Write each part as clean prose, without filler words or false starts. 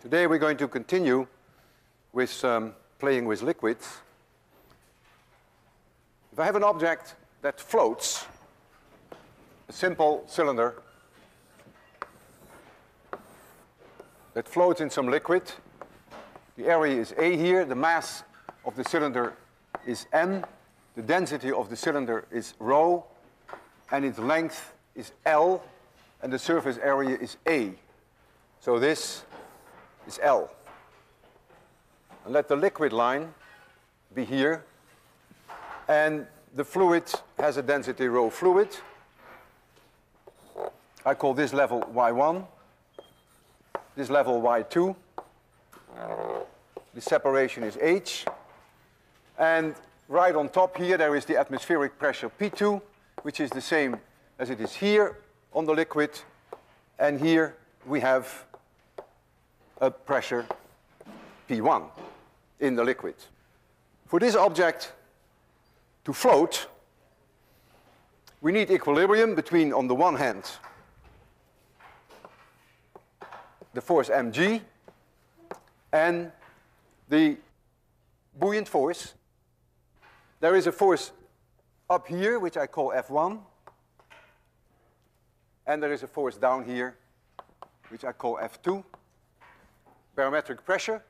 Today we're going to continue with playing with liquids. If I have an object that floats, a simple cylinder that floats in some liquid, the area is A here, the mass of the cylinder is m, the density of the cylinder is rho, and its length is L, and the surface area is A. So this is L. And let the liquid line be here, and the fluid has a density rho fluid. I call this level Y1, this level Y2. The separation is H. And right on top here there is the atmospheric pressure P2, which is the same as it is here on the liquid. And here we have a pressure P1 in the liquid. For this object to float, we need equilibrium between, on the one hand, the force mg and the buoyant force. There is a force up here, which I call F1, and there is a force down here, which I call F2. Barometric pressure.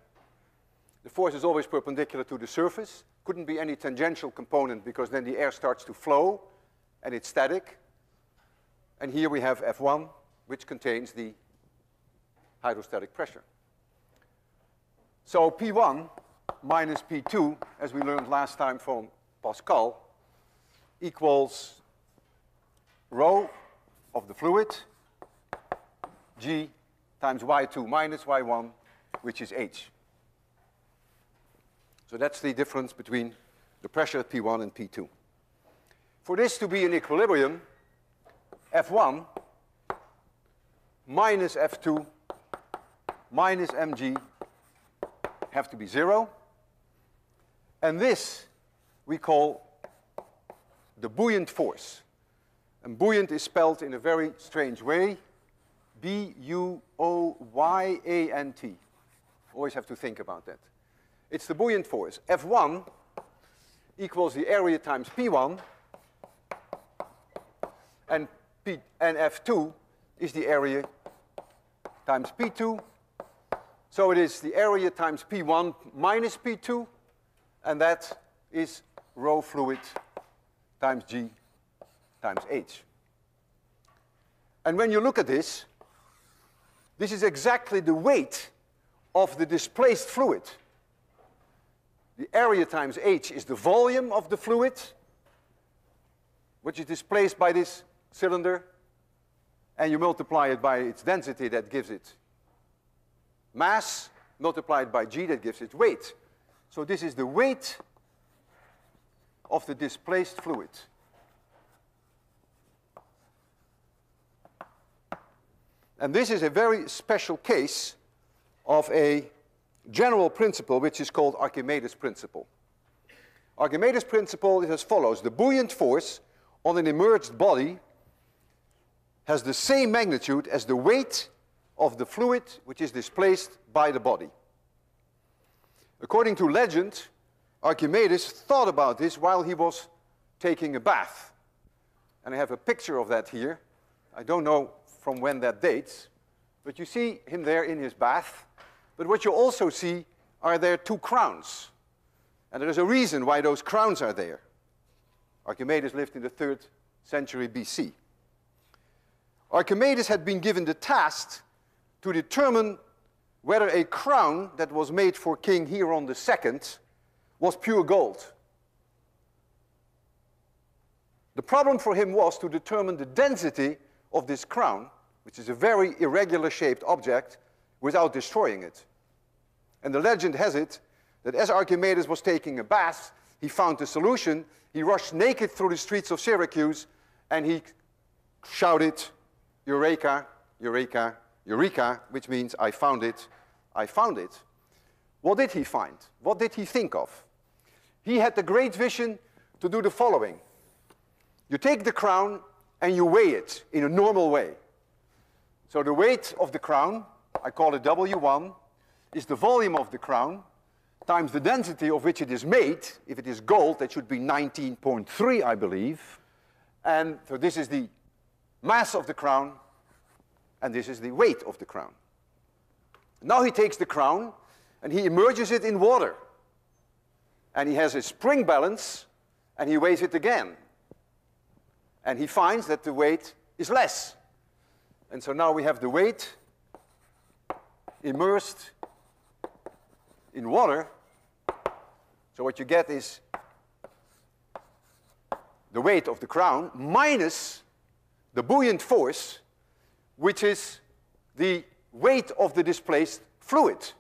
The force is always perpendicular to the surface. Couldn't be any tangential component because then the air starts to flow and it's static. And here we have F1, which contains the hydrostatic pressure. So P1 minus P2, as we learned last time from Pascal, equals rho of the fluid, G times Y2 minus Y1, which is H. So that's the difference between the pressure at P1 and P2. For this to be in equilibrium, F1 minus F2 minus mg have to be 0. And this we call the buoyant force. And buoyant is spelled in a very strange way, B-U-O-Y-A-N-T. Always have to think about that. It's the buoyant force. F1 equals the area times P1, and F2 is the area times P2. So it is the area times P1 minus P2, and that is rho fluid times G times H. And when you look at this, this is exactly the weight of the displaced fluid. The area times H is the volume of the fluid, which is displaced by this cylinder, and you multiply it by its density, that gives it mass, multiplied by G, that gives it weight. So this is the weight of the displaced fluid. And this is a very special case of a general principle which is called Archimedes principle. Archimedes principle is as follows. The buoyant force on an immerged body has the same magnitude as the weight of the fluid which is displaced by the body. According to legend, Archimedes thought about this while he was taking a bath. And I have a picture of that here. I don't know from when that dates, but you see him there in his bath. But what you also see are there two crowns. And there is a reason why those crowns are there. Archimedes lived in the 3rd century BC. Archimedes had been given the task to determine whether a crown that was made for King Hieron II was pure gold. The problem for him was to determine the density of this crown, which is a very irregular shaped object, without destroying it. And the legend has it that as Archimedes was taking a bath, he found the solution. He rushed naked through the streets of Syracuse, and he shouted, "Eureka, Eureka, Eureka," which means, "I found it, I found it." What did he find? What did he think of? He had the great vision to do the following. You take the crown and you weigh it in a normal way. So the weight of the crown, I call it W1, is the volume of the crown times the density of which it is made. If it is gold, that should be 19.3, I believe. And so this is the mass of the crown, and this is the weight of the crown. Now he takes the crown and he immerses it in water. And he has a spring balance, and he weighs it again. And he finds that the weight is less. And so now we have the weight immersed in water. So what you get is the weight of the crown minus the buoyant force, which is the weight of the displaced fluid.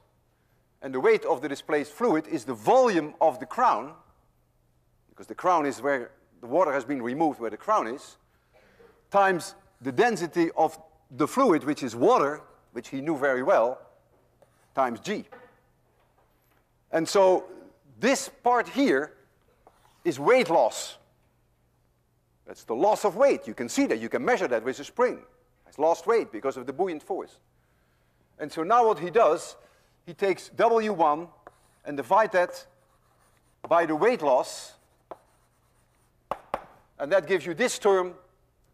And the weight of the displaced fluid is the volume of the crown, because the crown is where the water has been removed, where the crown is, times the density of the fluid, which is water, which he knew very well, times g. And so this part here is weight loss. That's the loss of weight. You can see that. You can measure that with a spring. It's lost weight because of the buoyant force. And so now what he does, he takes W1 and divide that by the weight loss. And that gives you this term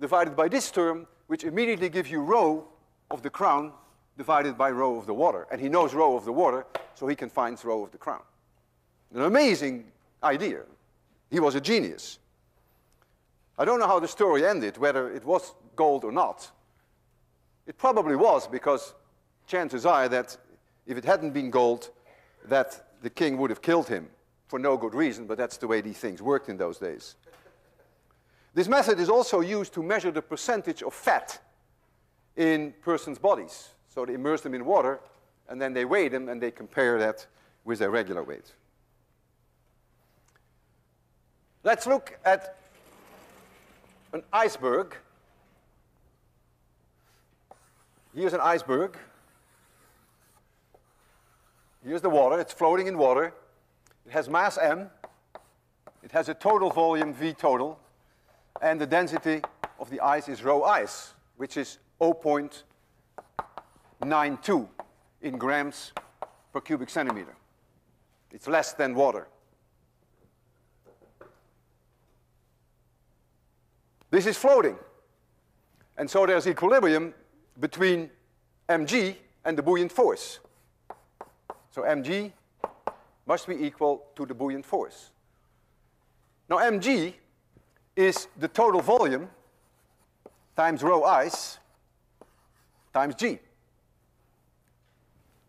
divided by this term, which immediately gives you rho of the crown divided by rho of the water. And he knows rho of the water, so he can find rho of the crown. An amazing idea. He was a genius. I don't know how the story ended, whether it was gold or not. It probably was, because chances are that if it hadn't been gold, that the king would have killed him for no good reason, but that's the way these things worked in those days. This method is also used to measure the percentage of fat in persons' bodies. So they immerse them in water, and then they weigh them, and they compare that with their regular weight. Let's look at an iceberg. Here's an iceberg. Here's the water. It's floating in water. It has mass m. It has a total volume V total. And the density of the ice is rho ice, which is 0.92 in grams per cubic centimeter. It's less than water. This is floating. And so there's equilibrium between mg and the buoyant force. So mg must be equal to the buoyant force. Now mg is the total volume times rho ice times g,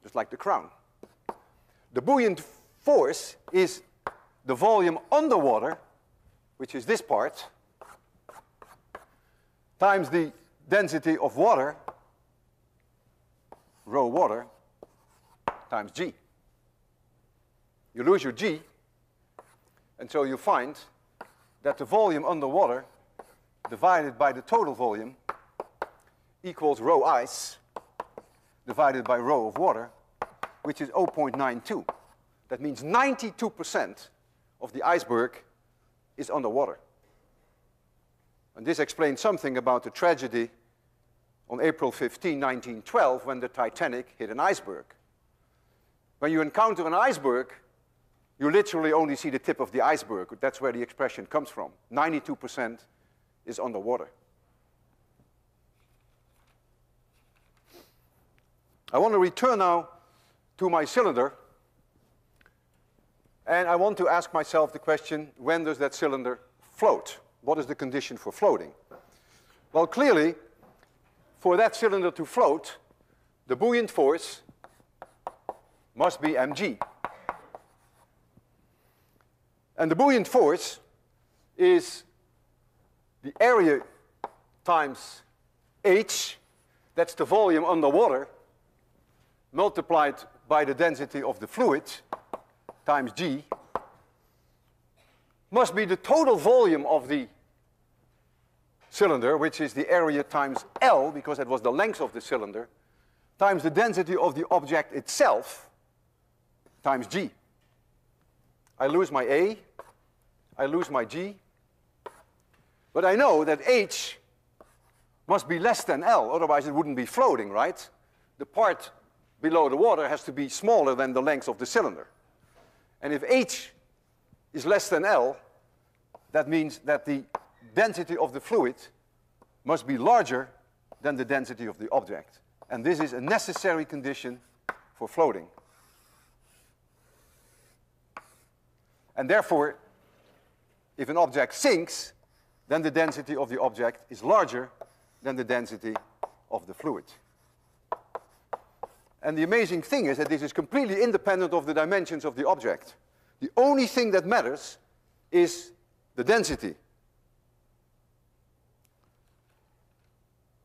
just like the crown. The buoyant force is the volume underwater, which is this part, times the density of water, rho water, times g. You lose your g, and so you find that the volume underwater divided by the total volume equals rho ice divided by rho of water, which is 0.92. That means 92% of the iceberg is underwater. And this explains something about the tragedy on April 15, 1912, when the Titanic hit an iceberg. When you encounter an iceberg, you literally only see the tip of the iceberg. That's where the expression comes from. 92% is underwater. I want to return now to my cylinder, and I want to ask myself the question, when does that cylinder float? What is the condition for floating? Well, clearly, for that cylinder to float, the buoyant force must be mg. And the buoyant force is the area times h, that's the volume underwater, multiplied by the density of the fluid, times g, must be the total volume of the cylinder, which is the area times L, because that was the length of the cylinder, times the density of the object itself, times g. I lose my A, I lose my g, but I know that h must be less than L, otherwise it wouldn't be floating, right? The part below the water has to be smaller than the length of the cylinder. And if H is less than L, that means that the density of the fluid must be larger than the density of the object. And this is a necessary condition for floating. And therefore, if an object sinks, then the density of the object is larger than the density of the fluid. And the amazing thing is that this is completely independent of the dimensions of the object. The only thing that matters is the density.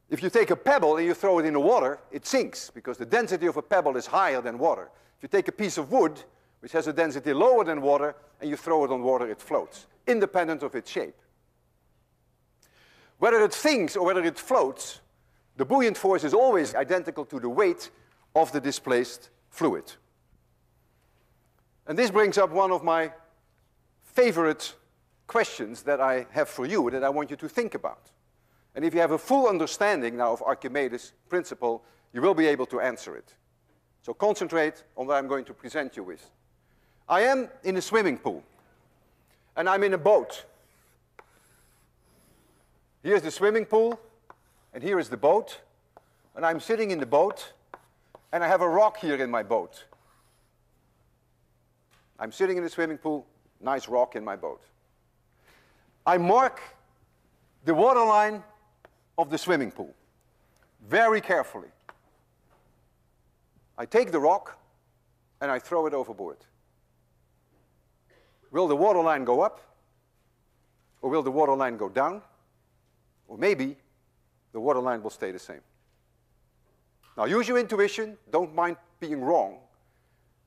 If you take a pebble and you throw it in the water, it sinks because the density of a pebble is higher than water. If you take a piece of wood, which has a density lower than water, and you throw it on water, it floats, independent of its shape. Whether it sinks or whether it floats, the buoyant force is always identical to the weight of the displaced fluid. And this brings up one of my favorite questions that I have for you that I want you to think about. And if you have a full understanding now of Archimedes' principle, you will be able to answer it. So concentrate on what I'm going to present you with. I am in a swimming pool, and I'm in a boat. Here's the swimming pool, and here is the boat, and I'm sitting in the boat, and I have a rock here in my boat. I'm sitting in the swimming pool, nice rock in my boat. I mark the waterline of the swimming pool very carefully. I take the rock and I throw it overboard. Will the waterline go up? Or will the waterline go down? Or maybe the waterline will stay the same. Now use your intuition, don't mind being wrong.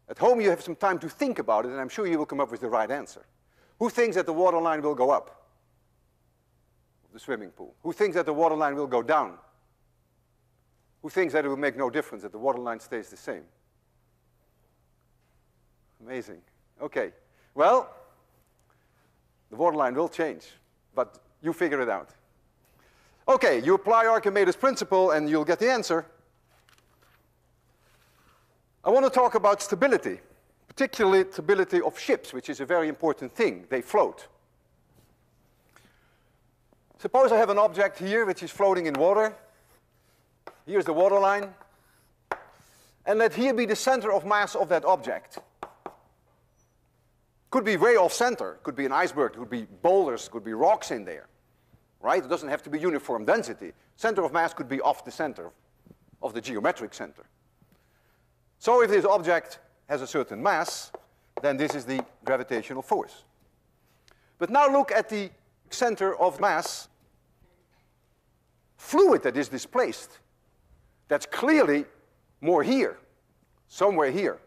At home you have some time to think about it, and I'm sure you will come up with the right answer. Who thinks that the waterline will go up? The swimming pool. Who thinks that the waterline will go down? Who thinks that it will make no difference, that the waterline stays the same? Amazing. Okay. Well, the waterline will change, but you figure it out. Okay, you apply Archimedes' principle and you'll get the answer. I want to talk about stability, particularly stability of ships, which is a very important thing. They float. Suppose I have an object here which is floating in water. Here's the waterline. And let here be the center of mass of that object. Could be way off center. Could be an iceberg. Could be boulders. Could be rocks in there. Right? It doesn't have to be uniform density. Center of mass could be off the center of the geometric center. So if this object has a certain mass, then this is the gravitational force. But now look at the center of mass fluid that is displaced. That's clearly more here, somewhere here,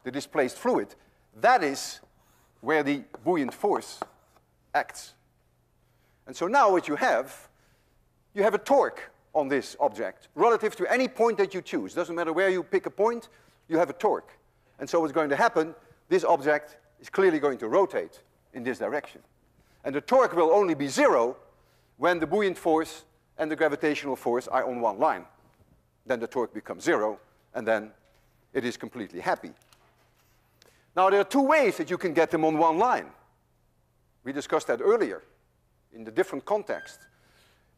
the displaced fluid. That is where the buoyant force acts. And so now what you have a torque on this object relative to any point that you choose. Doesn't matter where you pick a point, you have a torque. And so what's going to happen, this object is clearly going to rotate in this direction. And the torque will only be zero when the buoyant force and the gravitational force are on one line. Then the torque becomes zero, and then it is completely happy. Now there are two ways that you can get them on one line. We discussed that earlier in the different context.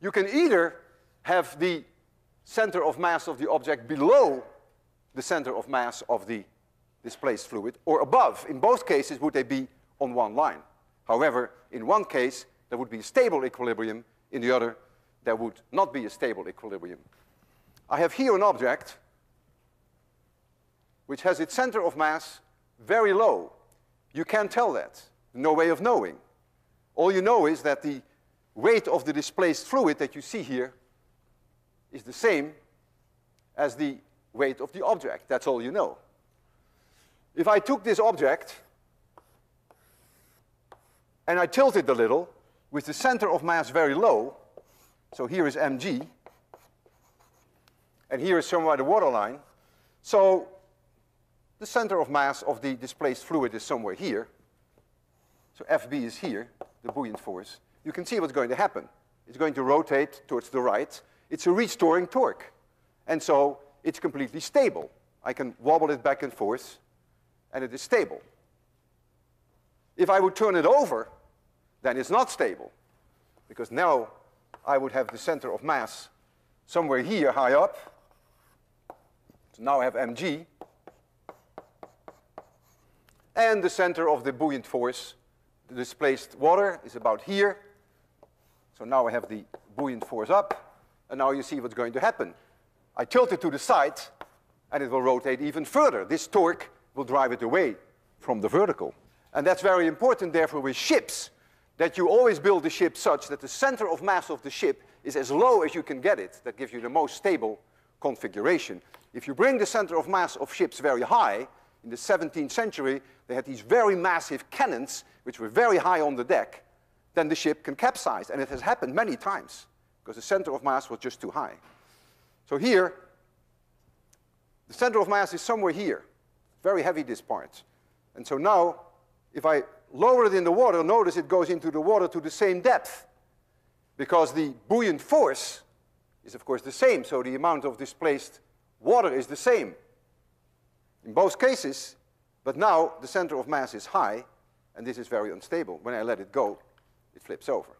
You can either have the center of mass of the object below the center of mass of the displaced fluid, or above. In both cases would they be on one line. However, in one case there would be a stable equilibrium, in the other there would not be a stable equilibrium. I have here an object which has its center of mass very low. You can't tell that. No way of knowing. All you know is that the weight of the displaced fluid that you see here is the same as the weight of the object. That's all you know. If I took this object and I tilt it a little with the center of mass very low, so here is mg, and here is somewhere the waterline, so the center of mass of the displaced fluid is somewhere here. So Fb is here, the buoyant force. You can see what's going to happen. It's going to rotate towards the right. It's a restoring torque. And so it's completely stable. I can wobble it back and forth, and it is stable. If I would turn it over, then it's not stable, because now I would have the center of mass somewhere here, high up. So now I have mg. And the center of the buoyant force, the displaced water, is about here. So now I have the buoyant force up, and now you see what's going to happen. I tilt it to the side, and it will rotate even further. This torque will drive it away from the vertical. And that's very important, therefore, with ships, that you always build the ship such that the center of mass of the ship is as low as you can get it. That gives you the most stable configuration. If you bring the center of mass of ships very high, in the 17th century, they had these very massive cannons, which were very high on the deck, then the ship can capsize. And it has happened many times, because the center of mass was just too high. So here, the center of mass is somewhere here. Very heavy, this part. And so now, if I lower it in the water, notice it goes into the water to the same depth, because the buoyant force is, of course, the same. So the amount of displaced water is the same in both cases. But now the center of mass is high, and this is very unstable. When I let it go, it flips over.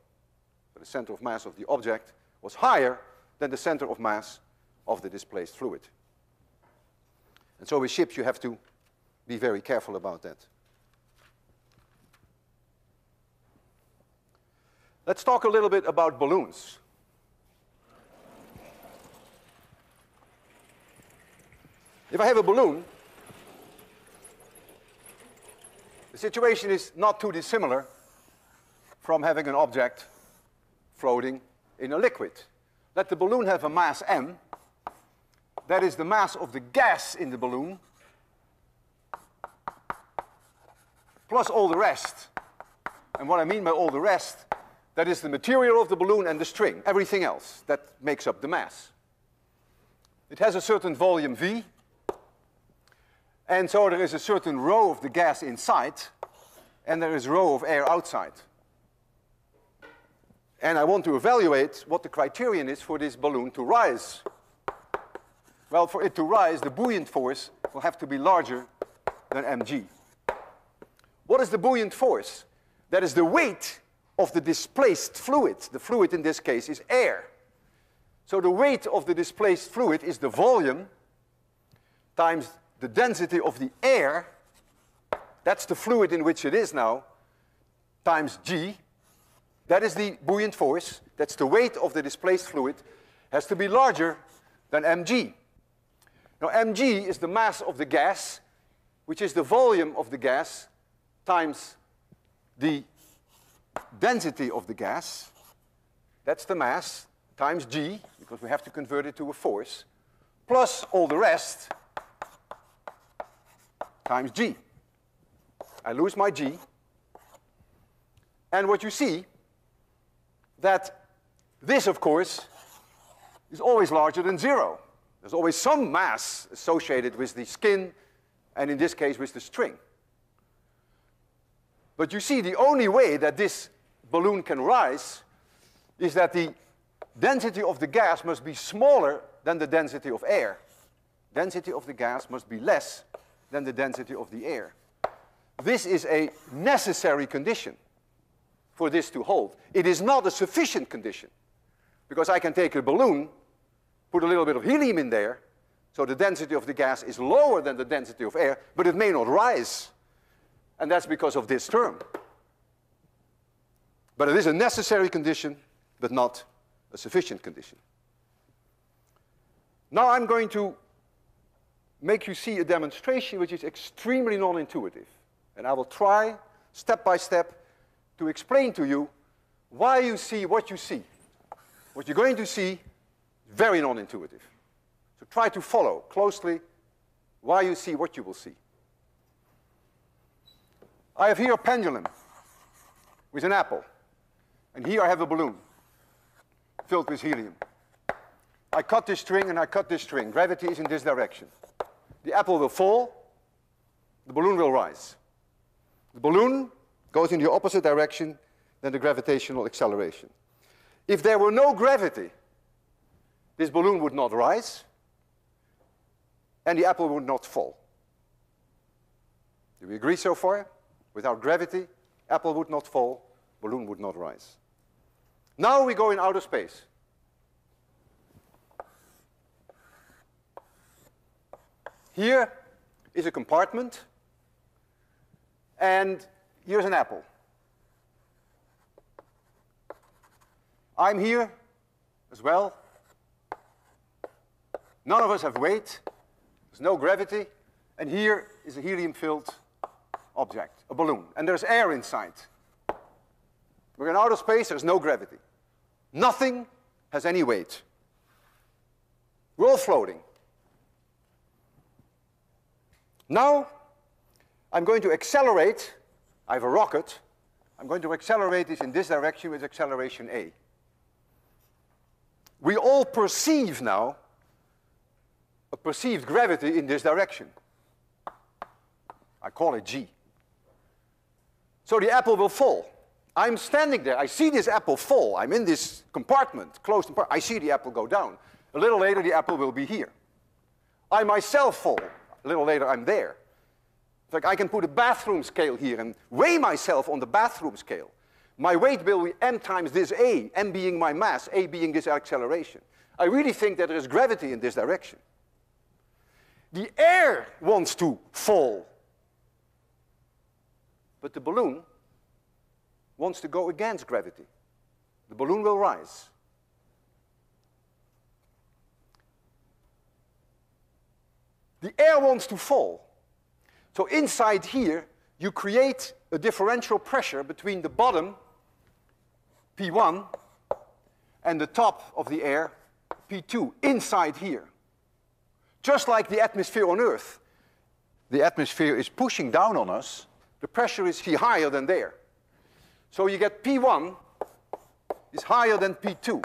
So the center of mass of the object was higher than the center of mass of the displaced fluid. And so with ships, you have to be very careful about that. Let's talk a little bit about balloons. If I have a balloon, the situation is not too dissimilar from having an object floating in a liquid. Let the balloon have a mass m. That is the mass of the gas in the balloon, plus all the rest. And what I mean by all the rest, that is the material of the balloon and the string, everything else that makes up the mass. It has a certain volume V, and so there is a certain rho of the gas inside, and there is rho of air outside. And I want to evaluate what the criterion is for this balloon to rise. Well, for it to rise, the buoyant force will have to be larger than mg. What is the buoyant force? That is the weight of the displaced fluid. The fluid in this case is air. So the weight of the displaced fluid is the volume times the density of the air. That's the fluid in which it is now, times g. That is the buoyant force. That's the weight of the displaced fluid. Has to be larger than mg. Now, mg is the mass of the gas, which is the volume of the gas times the density of the gas. That's the mass times g, because we have to convert it to a force, plus all the rest times g. I lose my g. And what you see, that this, of course, is always larger than 0. There's always some mass associated with the skin, and in this case with the string. But you see, the only way that this balloon can rise is that the density of the gas must be smaller than the density of air. Density of the gas must be less than the density of the air. This is a necessary condition for this to hold. It is not a sufficient condition, because I can take a balloon, put a little bit of helium in there, so the density of the gas is lower than the density of air, but it may not rise. And that's because of this term. But it is a necessary condition, but not a sufficient condition. Now I'm going to make you see a demonstration which is extremely non-intuitive. And I will try, step by step, to explain to you why you see what you see. What you're going to see is very non-intuitive. So try to follow closely why you see what you will see. I have here a pendulum with an apple. And here I have a balloon filled with helium. I cut this string and I cut this string. Gravity is in this direction. The apple will fall. The balloon will rise. The balloon goes in the opposite direction than the gravitational acceleration. If there were no gravity, this balloon would not rise, and the apple would not fall. Do we agree so far? Without gravity, apple would not fall, balloon would not rise. Now we go in outer space. Here is a compartment, and here's an apple. I'm here as well. None of us have weight. There's no gravity. And here is a helium-filled object, a balloon. And there's air inside. We're in outer space, there's no gravity. Nothing has any weight. We're all floating. Now, I'm going to accelerate. I have a rocket. I'm going to accelerate this in this direction with acceleration A. We all perceive now a perceived gravity in this direction. I call it G. So the apple will fall. I'm standing there. I see this apple fall. I'm in this compartment, closed compartment. I see the apple go down. A little later, the apple will be here. I myself fall. A little later, I'm there. In fact, I can put a bathroom scale here and weigh myself on the bathroom scale. My weight will be m times this A, m being my mass, A being this acceleration. I really think that there is gravity in this direction. The air wants to fall, but the balloon wants to go against gravity. The balloon will rise. The air wants to fall. So inside here, you create a differential pressure between the bottom, P1, and the top of the air, P2, inside here. Just like the atmosphere on Earth. The atmosphere is pushing down on us. The pressure is higher than there. So you get P1 is higher than P2.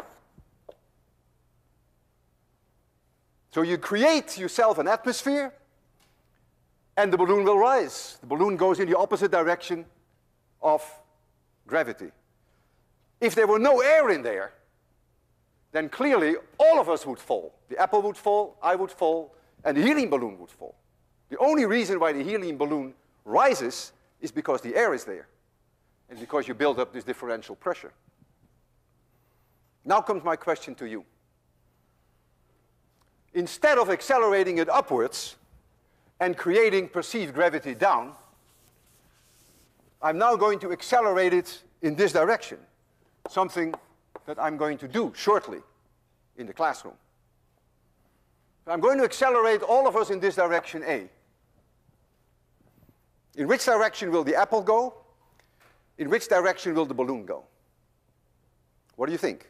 So you create yourself an atmosphere, and the balloon will rise. The balloon goes in the opposite direction of gravity. If there were no air in there, then clearly all of us would fall. The apple would fall, I would fall, and the helium balloon would fall. The only reason why the helium balloon rises is because the air is there, and because you build up this differential pressure. Now comes my question to you. Instead of accelerating it upwards and creating perceived gravity down, I'm now going to accelerate it in this direction, something that I'm going to do shortly in the classroom. I'm going to accelerate all of us in this direction A. In which direction will the apple go? In which direction will the balloon go? What do you think?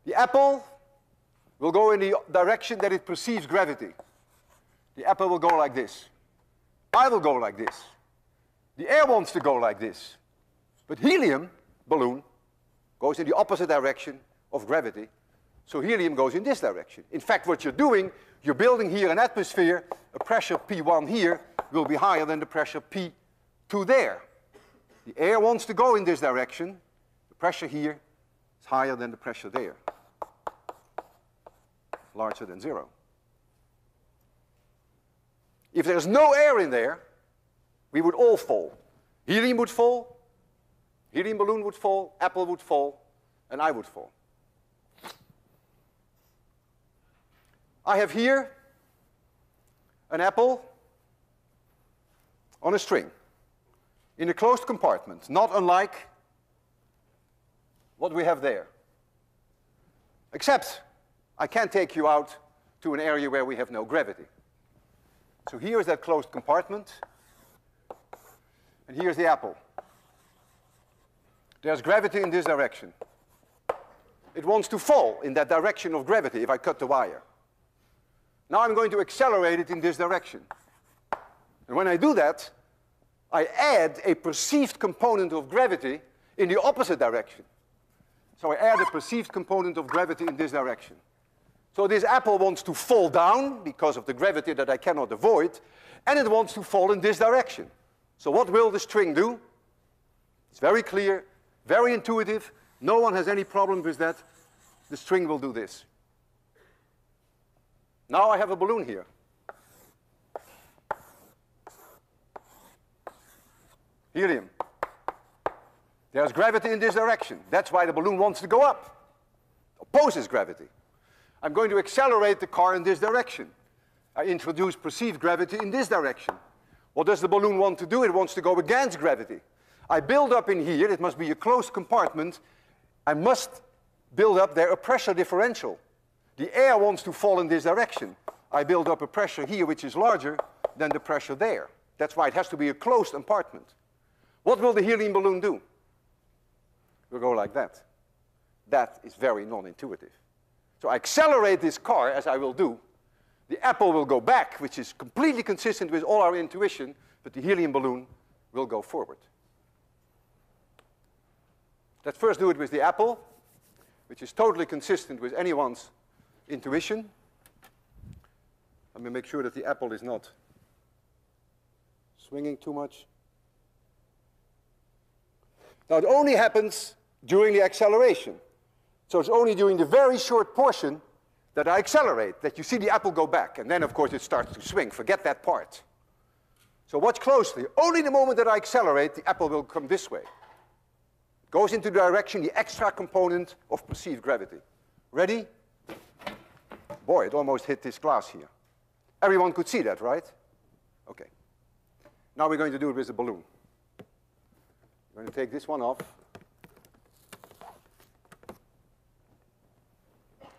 The apple will go in the direction that it perceives gravity. The apple will go like this. I will go like this. The air wants to go like this. But helium balloon goes in the opposite direction of gravity. So helium goes in this direction. In fact, what you're doing, you're building here an atmosphere. A pressure P1 here will be higher than the pressure P2 there. The air wants to go in this direction. The pressure here is higher than the pressure there. Larger than 0. If there's no air in there, we would all fall. Helium would fall, helium balloon would fall, apple would fall, and I would fall. I have here an apple on a string in a closed compartment, not unlike what we have there. Except I can't take you out to an area where we have no gravity. So here is that closed compartment, and here's the apple. There's gravity in this direction. It wants to fall in that direction of gravity if I cut the wire. Now I'm going to accelerate it in this direction. And when I do that, I add a perceived component of gravity in the opposite direction. So I add a perceived component of gravity in this direction. So this apple wants to fall down because of the gravity that I cannot avoid, and it wants to fall in this direction. So what will the string do? It's very clear, very intuitive. No one has any problem with that. The string will do this. Now I have a balloon here. Helium. There's gravity in this direction. That's why the balloon wants to go up. Opposes gravity. I'm going to accelerate the car in this direction. I introduce perceived gravity in this direction. What does the balloon want to do? It wants to go against gravity. I build up in here, it must be a closed compartment. I must build up there a pressure differential. The air wants to fall in this direction. I build up a pressure here which is larger than the pressure there. That's why it has to be a closed compartment. What will the helium balloon do? It will go like that. That is very non-intuitive. So I accelerate this car, as I will do. The apple will go back, which is completely consistent with all our intuition, but the helium balloon will go forward. Let's first do it with the apple, which is totally consistent with anyone's intuition. Let me make sure that the apple is not swinging too much. Now, it only happens during the acceleration. So it's only during the very short portion that I accelerate, that you see the apple go back. And then, of course, it starts to swing. Forget that part. So watch closely. Only the moment that I accelerate, the apple will come this way. It goes into the direction, the extra component of perceived gravity. Ready? Boy, it almost hit this glass here. Everyone could see that, right? Okay. Now we're going to do it with the balloon. I'm going to take this one off.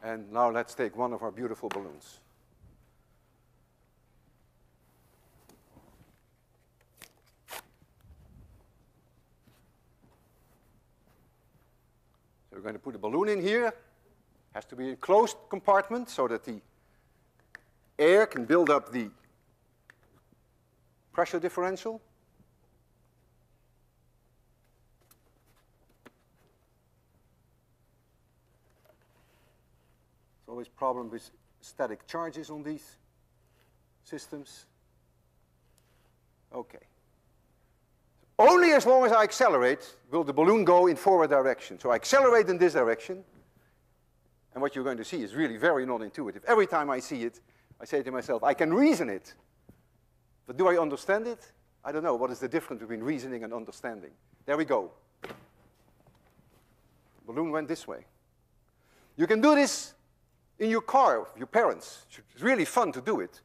And now let's take one of our beautiful balloons. So we're going to put a balloon in here. It has to be a closed compartment so that the air can build up the pressure differential. Always problem with static charges on these systems. Okay. Only as long as I accelerate will the balloon go in forward direction. So I accelerate in this direction, and what you're going to see is really very non-intuitive. Every time I see it, I say to myself, I can reason it. But do I understand it? I don't know. What is the difference between reasoning and understanding? There we go. The balloon went this way. You can do this in your car with your parents. It's really fun to do it.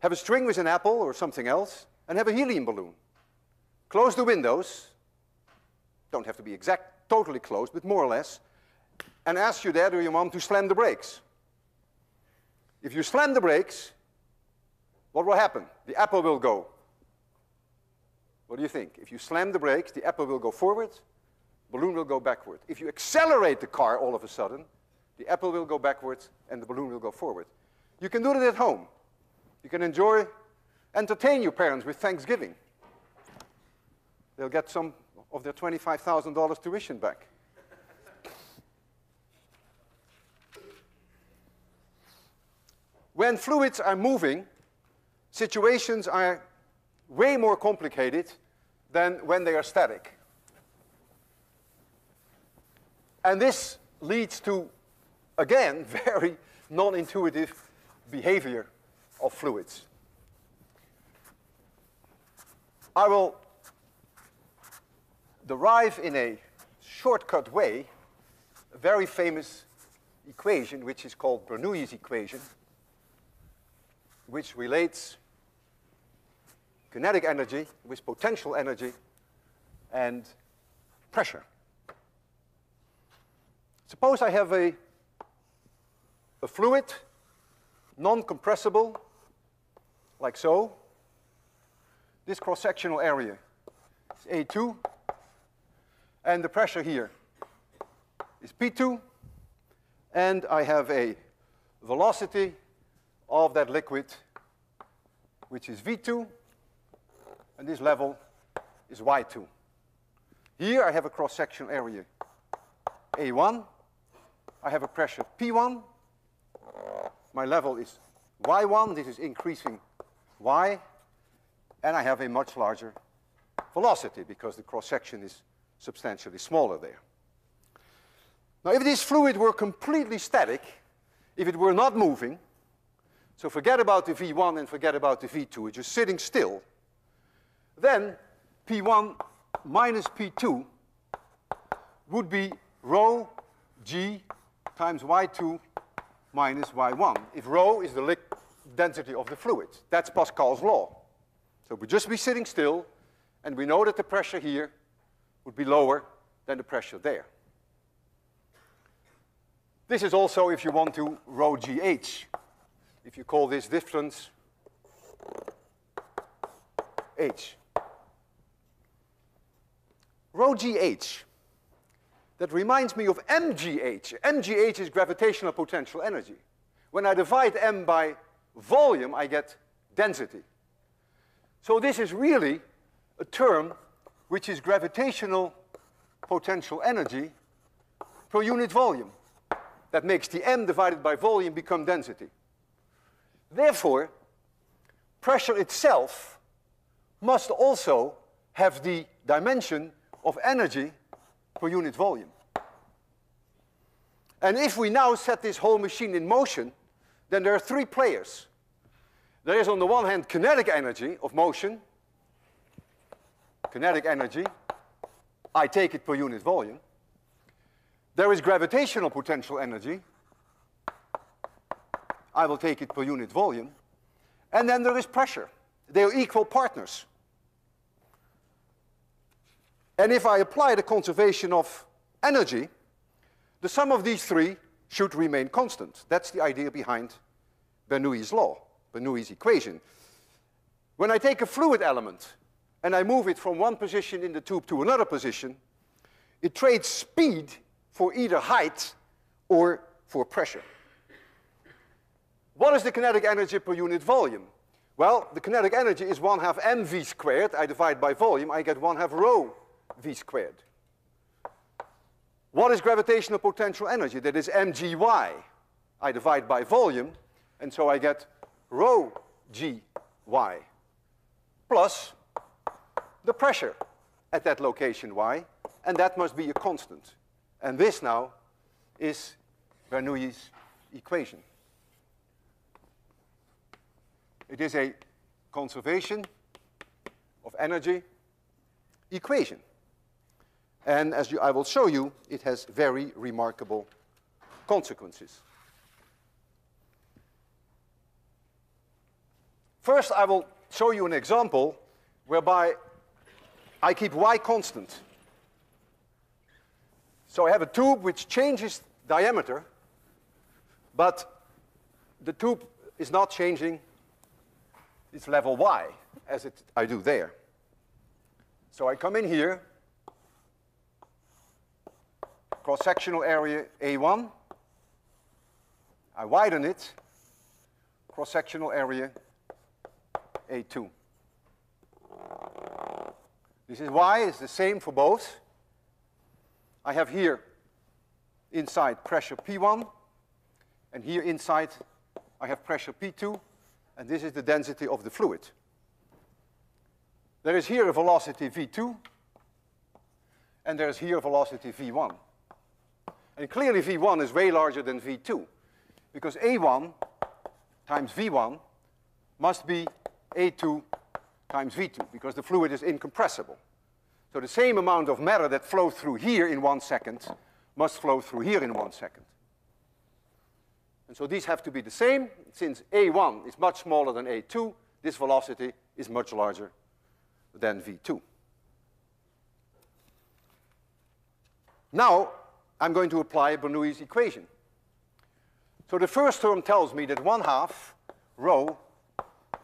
Have a string with an apple or something else, and have a helium balloon. Close the windows. Don't have to be totally closed, but more or less. And ask your dad or your mom to slam the brakes. If you slam the brakes, what will happen? The apple will go. What do you think? If you slam the brakes, the apple will go forward, the balloon will go backward. If you accelerate the car all of a sudden, the apple will go backwards and the balloon will go forward. You can do it at home. You can entertain your parents with Thanksgiving. They'll get some of their $25,000 tuition back. When fluids are moving, situations are way more complicated than when they are static. And this leads to, again, very non-intuitive behavior of fluids. I will derive in a shortcut way a very famous equation which is called Bernoulli's equation, which relates kinetic energy with potential energy and pressure. Suppose I have a fluid, non-compressible, like so. This cross-sectional area is A2, and the pressure here is P2, and I have a velocity of that liquid, which is V2, and this level is Y2. Here I have a cross-sectional area A1. I have a pressure P1. My level is Y1. This is increasing Y. And I have a much larger velocity because the cross-section is substantially smaller there. Now, if this fluid were completely static, if it were not moving, So forget about the V1 and forget about the V2. It's just sitting still. Then P1 minus P2 would be rho G times Y2 minus Y1. If rho is the density of the fluid. That's Pascal's law. So we'd just be sitting still, and we know that the pressure here would be lower than the pressure there. This is also, if you want to, rho GH. If you call this difference H. Rho GH. That reminds me of mgh. Mgh is gravitational potential energy. When I divide m by volume, I get density. So this is really a term which is gravitational potential energy per unit volume. That makes the m divided by volume become density. Therefore, pressure itself must also have the dimension of energy per unit volume. And if we now set this whole machine in motion, then there are three players. There is on the one hand kinetic energy of motion. Kinetic energy, I take it per unit volume. There is gravitational potential energy. I will take it per unit volume. And then there is pressure. They are equal partners. And if I apply the conservation of energy, the sum of these three should remain constant. That's the idea behind Bernoulli's law, Bernoulli's equation. When I take a fluid element and I move it from one position in the tube to another position, it trades speed for either height or for pressure. What is the kinetic energy per unit volume? Well, the kinetic energy is 1/2 mv squared. I divide by volume, I get 1/2 rho v squared. What is gravitational potential energy? That is mgy. I divide by volume, and so I get rho gy plus the pressure at that location y, and that must be a constant. And this now is Bernoulli's equation. It is a conservation of energy equation. And as I will show you, it has very remarkable consequences. First, I will show you an example whereby I keep y constant. So I have a tube which changes diameter, but the tube is not changing its level y, as I do there. So I come in here, cross-sectional area A1, I widen it, cross-sectional area A2. This is y, it's the same for both. I have here inside pressure P1, and here inside I have pressure P2, and this is the density of the fluid. There is here a velocity V2, and there is here a velocity V1. And clearly V1 is way larger than V2, because A1 times V1 must be A2 times V2, because the fluid is incompressible. So the same amount of matter that flowed through here in 1 second must flow through here in 1 second. And so these have to be the same. Since A1 is much smaller than A2, this velocity is much larger than V2. Now, I'm going to apply Bernoulli's equation. So the first term tells me that 1/2 rho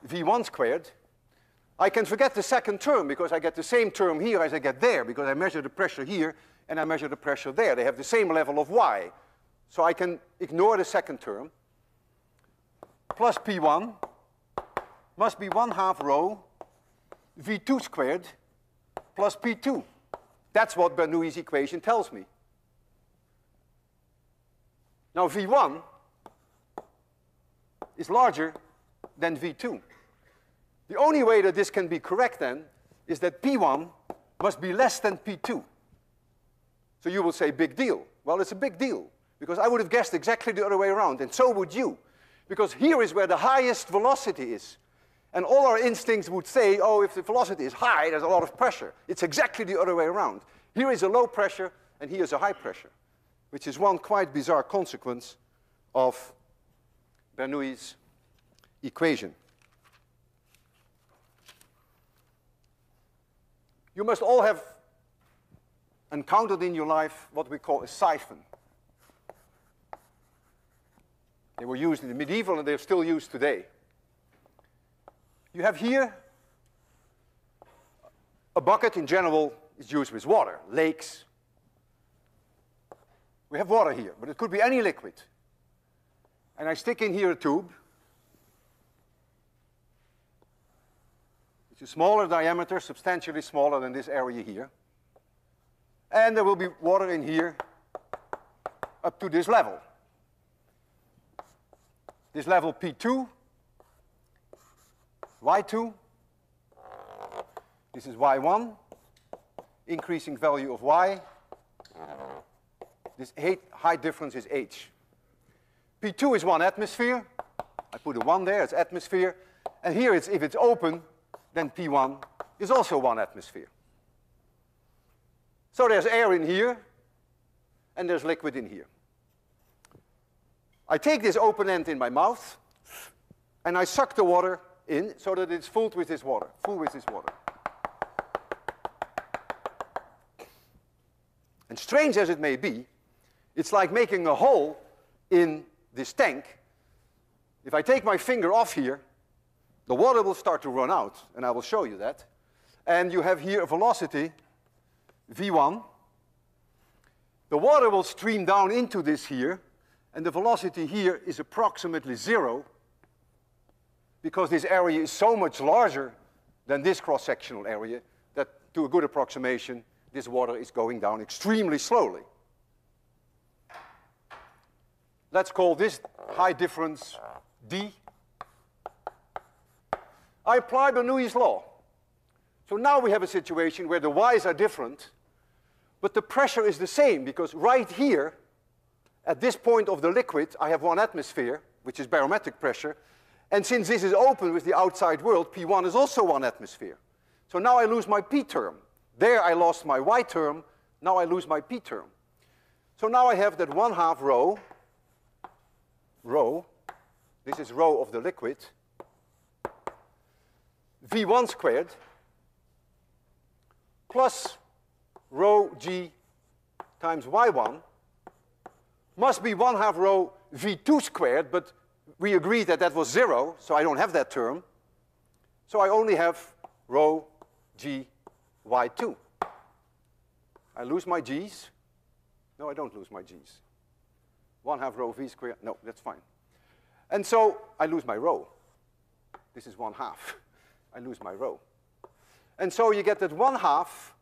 V1 squared. I can forget the second term because I get the same term here as I get there, because I measure the pressure here and I measure the pressure there. They have the same level of y. So I can ignore the second term. Plus P1 must be 1/2 rho V2 squared plus P2. That's what Bernoulli's equation tells me. Now V1 is larger than V2. The only way that this can be correct then is that P1 must be less than P2. So you will say big deal. Well, it's a big deal, because I would have guessed exactly the other way around, and so would you. Because here is where the highest velocity is. And all our instincts would say, oh, if the velocity is high, there's a lot of pressure. It's exactly the other way around. Here is a low pressure, and here is a high pressure, which is one quite bizarre consequence of Bernoulli's equation. You must all have encountered in your life what we call a siphon. They were used in the medieval, and they're still used today. You have here a bucket. In general, is used with water, lakes. We have water here, but it could be any liquid. And I stick in here a tube. It's a smaller diameter, substantially smaller than this area here. And there will be water in here up to this level. This level P2, Y2, this is Y1, increasing value of Y. This height difference is H. P2 is 1 atmosphere. I put a 1 there, it's atmosphere. And here, if it's open, then P1 is also 1 atmosphere. So there's air in here, and there's liquid in here. I take this open end in my mouth, and I suck the water in so that it's full with this water, And strange as it may be, it's like making a hole in this tank. If I take my finger off here, the water will start to run out, and I will show you that. And you have here a velocity, V1. The water will stream down into this here, and the velocity here is approximately 0, because this area is so much larger than this cross-sectional area that, to a good approximation, this water is going down extremely slowly. Let's call this high difference D. I apply Bernoulli's law. So now we have a situation where the y's are different, but the pressure is the same, because right here, at this point of the liquid, I have 1 atmosphere, which is barometric pressure. And since this is open with the outside world, P1 is also 1 atmosphere. So now I lose my P term. There I lost my Y term. Now I lose my P term. So now I have that 1/2 rho, this is rho of the liquid, V1 squared, plus rho G times Y1, must be 1/2 rho V2 squared, but we agreed that that was 0, so I don't have that term. So I only have rho G Y2. I lose my G's. No, I don't lose my G's. 1/2 rho V squared. No, that's fine. And so I lose my rho. This is 1/2. I lose my rho. And so you get that 1/2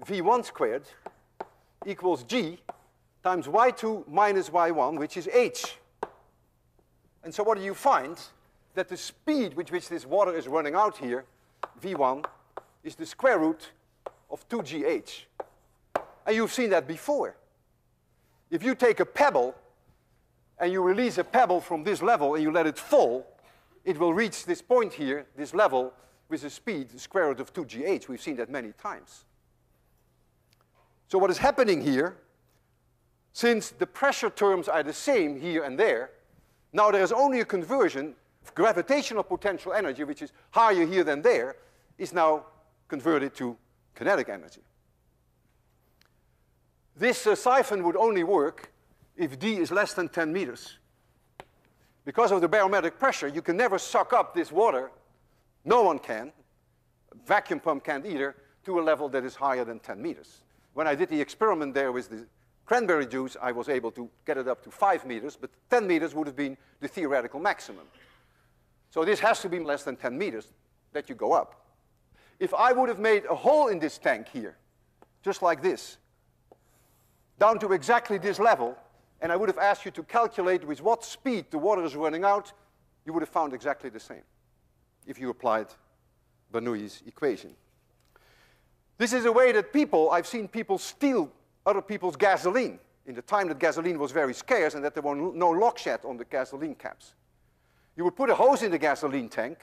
V1 squared equals G times Y2 minus Y1, which is H. And so what do you find? That the speed with which this water is running out here, V1, is the square root of 2GH. And you've seen that before. If you take a pebble and you release a pebble from this level and you let it fall, it will reach this point here, this level, with a speed, the square root of 2GH. We've seen that many times. So what is happening here, since the pressure terms are the same here and there, now there is only a conversion of gravitational potential energy, which is higher here than there, is now converted to kinetic energy. This siphon would only work if D is less than 10 meters. Because of the barometric pressure, you can never suck up this water. No one can. A vacuum pump can't either, to a level that is higher than 10 meters. When I did the experiment there with the cranberry juice, I was able to get it up to 5 meters, but 10 meters would have been the theoretical maximum. So this has to be less than 10 meters that you go up. If I would have made a hole in this tank here, just like this, down to exactly this level, and I would have asked you to calculate with what speed the water is running out, you would have found exactly the same if you applied Bernoulli's equation. This is a way that I've seen people steal other people's gasoline in the time that gasoline was very scarce and that there were no lock shed on the gasoline caps. You would put a hose in the gasoline tank,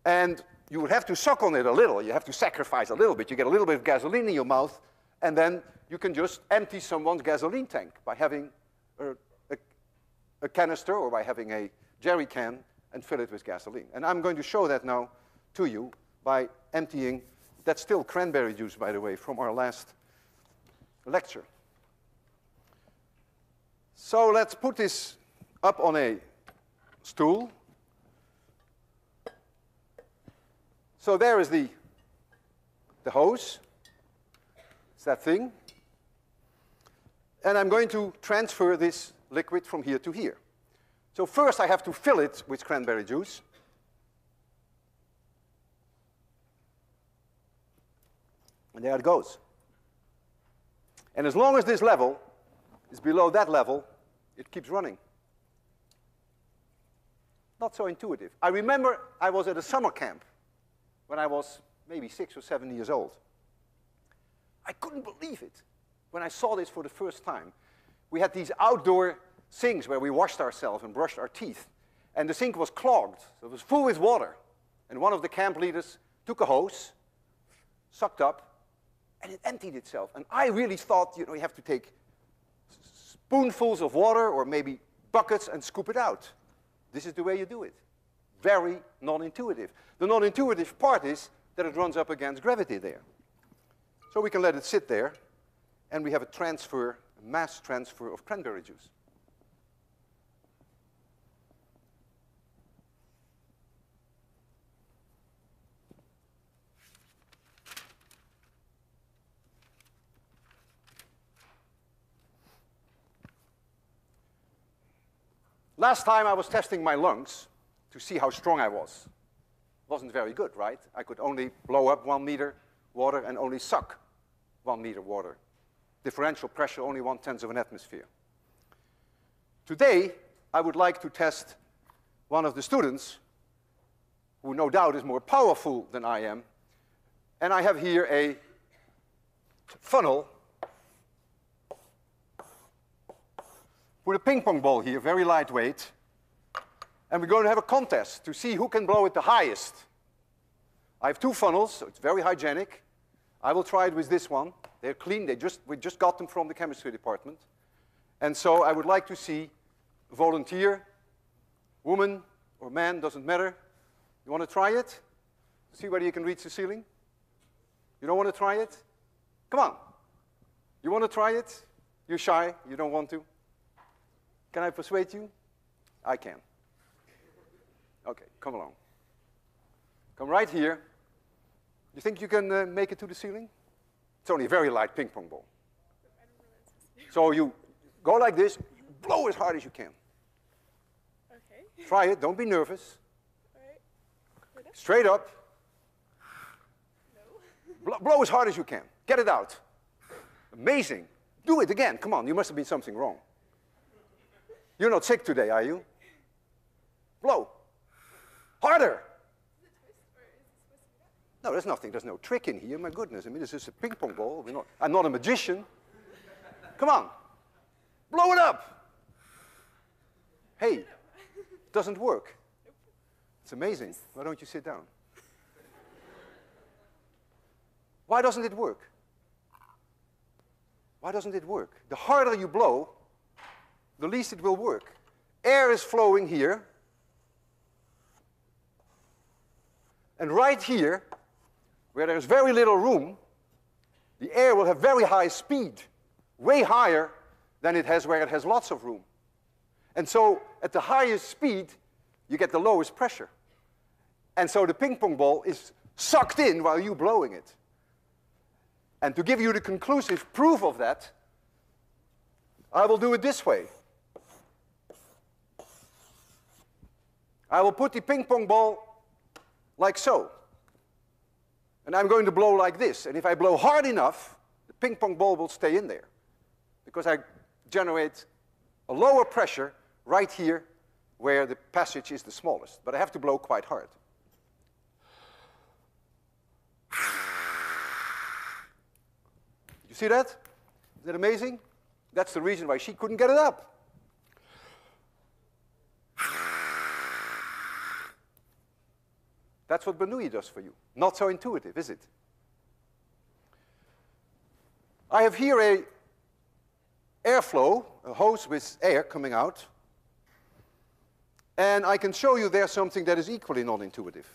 and you would have to suck on it a little. You have to sacrifice a little bit. You get a little bit of gasoline in your mouth, and then you can just empty someone's gasoline tank by having a canister or by having a jerry can and fill it with gasoline. And I'm going to show that now to you by emptying, that's still cranberry juice, by the way, from our last lecture. So let's put this up on a stool. So there is the hose. It's that thing. And I'm going to transfer this liquid from here to here. So first I have to fill it with cranberry juice. And there it goes. And as long as this level is below that level, it keeps running. Not so intuitive. I remember I was at a summer camp when I was maybe 6 or 7 years old. I couldn't believe it when I saw this for the first time. We had these outdoor sinks where we washed ourselves and brushed our teeth. And the sink was clogged, so it was full with water. And one of the camp leaders took a hose, sucked up, and it emptied itself. And I really thought, you have to take spoonfuls of water or maybe buckets and scoop it out. This is the way you do it. Very non-intuitive. The non-intuitive part is that it runs up against gravity there. So we can let it sit there, and we have a mass transfer of cranberry juice. Last time I was testing my lungs to see how strong I was. Wasn't very good, right? I could only blow up 1 meter water and only suck 1 meter water. Differential pressure only 1/10 of an atmosphere. Today, I would like to test one of the students who no doubt is more powerful than I am. And I have here a funnel. Put a ping pong ball here, very lightweight. And we're going to have a contest to see who can blow it the highest. I have 2 funnels, so it's very hygienic. I will try it with this one. They're clean. We just got them from the chemistry department. And so I would like to see a volunteer, woman or man, doesn't matter. You want to try it? See whether you can reach the ceiling? You don't want to try it? Come on. You want to try it? You're shy. You don't want to. Can I persuade you? I can. Okay, come along. Come right here. You think you can make it to the ceiling? It's only a very light ping pong ball. So you go like this, blow as hard as you can. Okay. Try it, don't be nervous. All right. Straight up. No. Blow as hard as you can. Get it out. Amazing. Do it again. Come on, you must have been something wrong. You're not sick today, are you? Blow. Harder. No, there's nothing. There's no trick in here. My goodness. I mean, this is a ping pong ball. I'm not a magician. Come on. Blow it up. Hey, it doesn't work. It's amazing. Why don't you sit down? Why doesn't it work? Why doesn't it work? The harder you blow, the least it will work. Air is flowing here. And right here, where there's very little room, the air will have very high speed, way higher than it has where it has lots of room. And so at the highest speed, you get the lowest pressure. And so the ping pong ball is sucked in while you're blowing it. And to give you the conclusive proof of that, I will do it this way. I will put the ping pong ball like so. And I'm going to blow like this. And if I blow hard enough, the ping pong ball will stay in there. Because I generate a lower pressure right here where the passage is the smallest. But I have to blow quite hard. You see that? Is that amazing? That's the reason why she couldn't get it up. That's what Bernoulli does for you. Not so intuitive, is it? I have here a airflow, a hose with air coming out. And I can show you there something that is equally non-intuitive.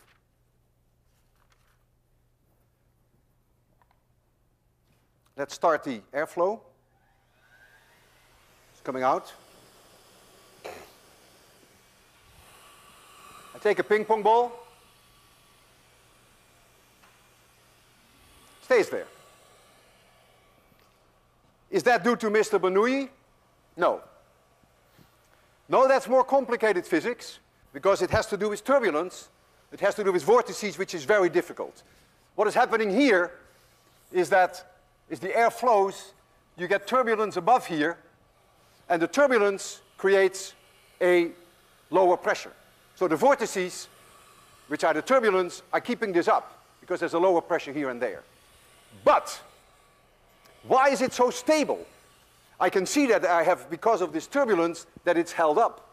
Let's start the airflow. It's coming out. I take a ping pong ball. Stays there. Is that due to Mr. Bernoulli? No. No, that's more complicated physics, because it has to do with turbulence. It has to do with vortices, which is very difficult. What is happening here is that as the air flows, you get turbulence above here, and the turbulence creates a lower pressure. So the vortices, which are the turbulence, are keeping this up, because there's a lower pressure here and there. But why is it so stable? I can see that I have, because of this turbulence, that it's held up.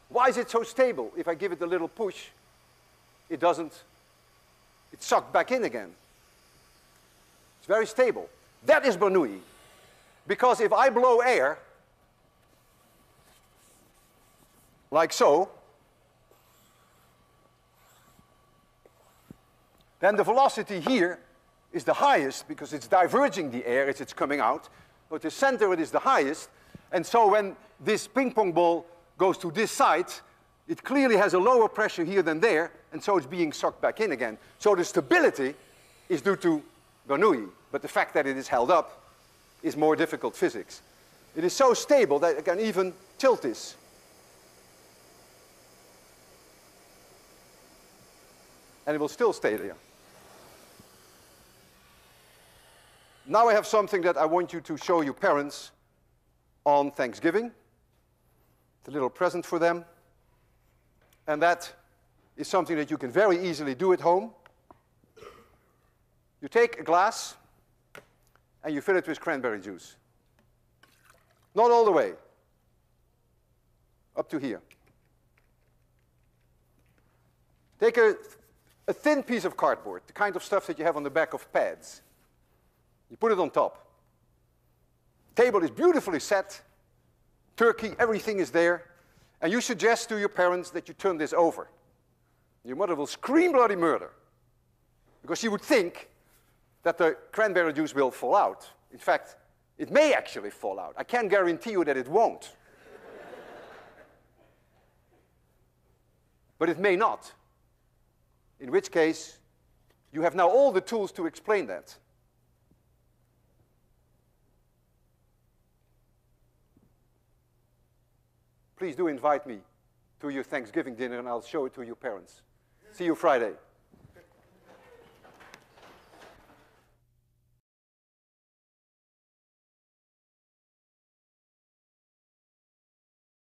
Why is it so stable? If I give it a little push, it doesn't, it's sucked back in again. It's very stable. That is Bernoulli. Because if I blow air, like so, then the velocity here is the highest because it's diverging the air as it's coming out. But the center it is the highest. And so when this ping pong ball goes to this side, it clearly has a lower pressure here than there, and so it's being sucked back in again. So the stability is due to Bernoulli, but the fact that it is held up is more difficult physics. It is so stable that I can even tilt this. And it will still stay there. Now I have something that I want you to show your parents on Thanksgiving. It's a little present for them. And that is something that you can very easily do at home. You take a glass and you fill it with cranberry juice. Not all the way. Up to here. Take a thin piece of cardboard, the kind of stuff that you have on the back of pads. You put it on top. Table is beautifully set. Turkey, everything is there. And you suggest to your parents that you turn this over. Your mother will scream bloody murder, because she would think that the cranberry juice will fall out. In fact, it may actually fall out. I can't guarantee you that it won't. But it may not. In which case, you have now all the tools to explain that. Please do invite me to your Thanksgiving dinner, and I'll show it to your parents. See you Friday.